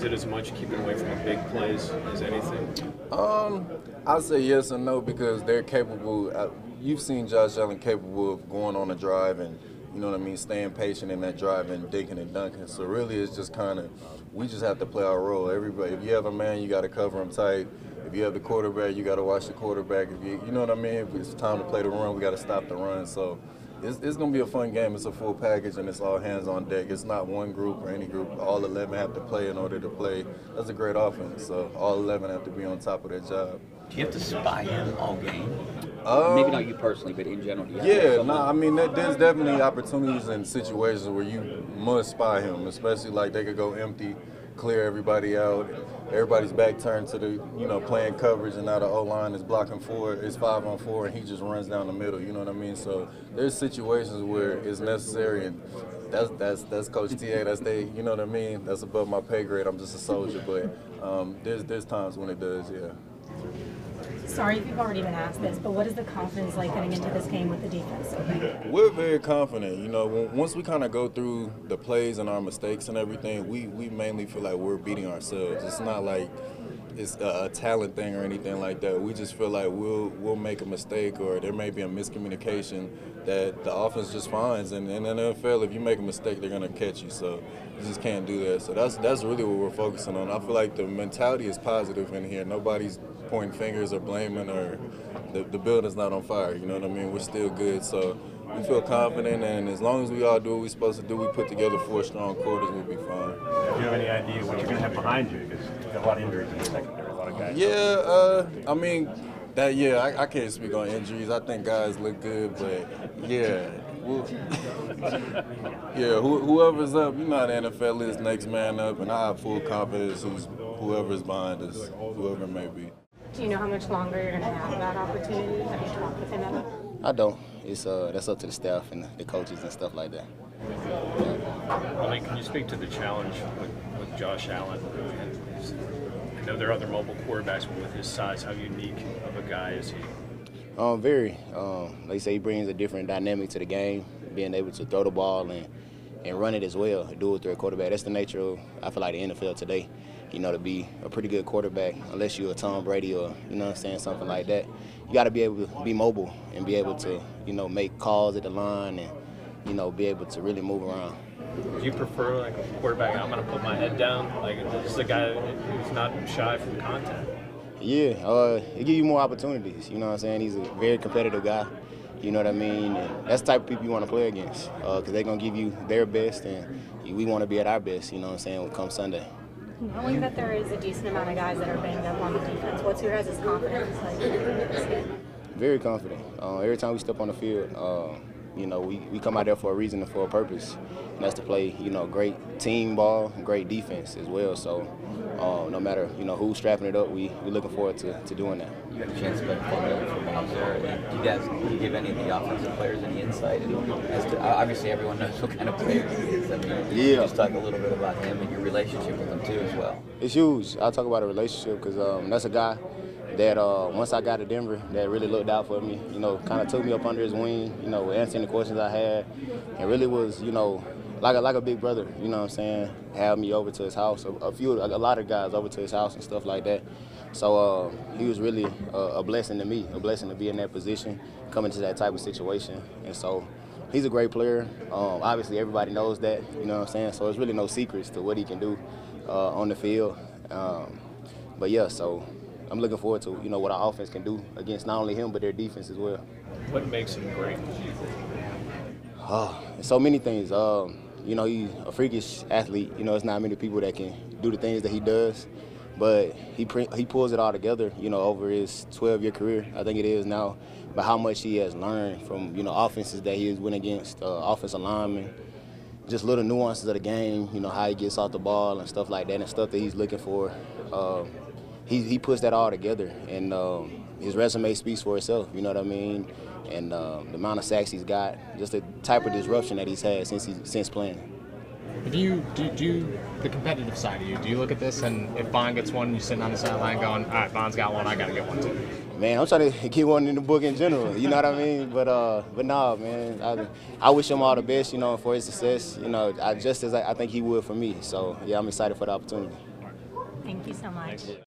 Is it as much keeping away from the big plays as anything? I'd say yes and no because they're capable. You've seen Josh Allen capable of going on a drive and, you know what I mean, staying patient in that drive and dinking and dunking. So really it's just kind of, we just have to play our role. Everybody, if you have a man, you got to cover him tight. If you have the quarterback, you got to watch the quarterback. If you know what I mean? If it's time to play the run, we got to stop the run. So it's going to be a fun game. It's a full package, and it's all hands on deck. It's not one group or any group. All 11 have to play in order to play. That's a great offense. So all 11 have to be on top of their job. Do you have to spy him all game? Maybe not you personally, but in general. I mean, there's definitely opportunities and situations where you must spy him, especially like they could go empty, clear everybody out. Everybody's back turned to the, playing coverage, and now the O-line is blocking 4. It's 5-on-4, and he just runs down the middle. You know what I mean? So there's situations where it's necessary, and that's Coach TA. That's you know what I mean? That's above my pay grade. I'm just a soldier, but there's times when it does, yeah. Sorry if you've already been asked this, but what is the confidence like getting into this game with the defense? We're very confident. Once we kind of go through the plays and our mistakes and everything, we mainly feel like we're beating ourselves. It's not like it's a talent thing or anything like that. We just feel like we'll make a mistake, or there may be a miscommunication that the offense just finds. And in the NFL, if you make a mistake, they're going to catch you. So you just can't do that. So that's really what we're focusing on. I feel like the mentality is positive in here. Nobody's pointing fingers or blaming, or the building's not on fire. You know what I mean? We're still good. So we feel confident, and as long as we all do what we're supposed to do, we put together 4 strong quarters, we'll be fine. Do you have any idea what you're going to have behind you? Because you've got a lot of injuries in the secondary, a lot of guys. Yeah, I mean, I can't speak on injuries. I think guys look good, but whoever's up, you know how the NFL is, next man up, and I have full confidence whoever's behind us, whoever it may be. Do you know how much longer you're going to have that opportunity? Have you talked with him about it? I don't. It's that's up to the staff and the coaches and stuff like that. Malik, can you speak to the challenge with Josh Allen? I know there are other mobile quarterbacks, but with his size, how unique of a guy is he? Very. Like you say, he brings a different dynamic to the game, being able to throw the ball and run it as well, do it through a quarterback. That's the nature of, I feel like, the NFL today. To be a pretty good quarterback, unless you're a Tom Brady or, something like that, you got to be able to be mobile and be able to, make calls at the line and, be able to really move around. Do you prefer, like, a quarterback, I'm going to put my head down? Like, this is a guy who's not shy from contact. Yeah, it gives you more opportunities. You know what I'm saying? He's a very competitive guy. You know what I mean? And that's the type of people you want to play against, because they're going to give you their best, and we want to be at our best, you know what I'm saying, come Sunday. Knowing that there is a decent amount of guys that are banged up on the defense, what's your guys' confidence like? Very confident. Every time we step on the field, we come out there for a reason and for a purpose, and that's to play, great team ball, great defense as well. So no matter, who's strapping it up, we looking forward to doing that. You had a chance to play for Myles Jack. Do you give any of the offensive players any insight? As to, obviously, everyone knows what kind of player he is. I mean, you just talk a little bit about him and your relationship with him too, as well. It's huge. I'll talk about a relationship because that's a guy that once I got to Denver, that really looked out for me. Kind of took me up under his wing. Answering the questions I had, and really was, like a big brother. You know what I'm saying? Had me over to his house. A lot of guys over to his house and stuff like that. So he was really a blessing to me, a blessing to be in that position, coming to that type of situation. And so he's a great player. Obviously, everybody knows that, you know what I'm saying? So there's really no secrets to what he can do on the field. But, yeah, so I'm looking forward to, what our offense can do against not only him but their defense as well. What makes him great? So many things. He's a freakish athlete. It's not many people that can do the things that he does. But he pulls it all together, over his 12-year career, I think it is now, but how much he has learned from, offenses that he has went against, offensive linemen, just little nuances of the game, how he gets off the ball and stuff like that, and stuff that he's looking for. He puts that all together, and his resume speaks for itself, you know what I mean? And the amount of sacks he's got, just the type of disruption that he's had since playing. Do you the competitive side of you? Do you look at this and if Bond gets one, you're sitting on the sideline going, all right, Bond's got one, I got to get one too? Man, I'm trying to get one in the book in general. You know what I mean? But no, man. I wish him all the best. For his success. Just as I think he would for me. So yeah, I'm excited for the opportunity. Thank you so much.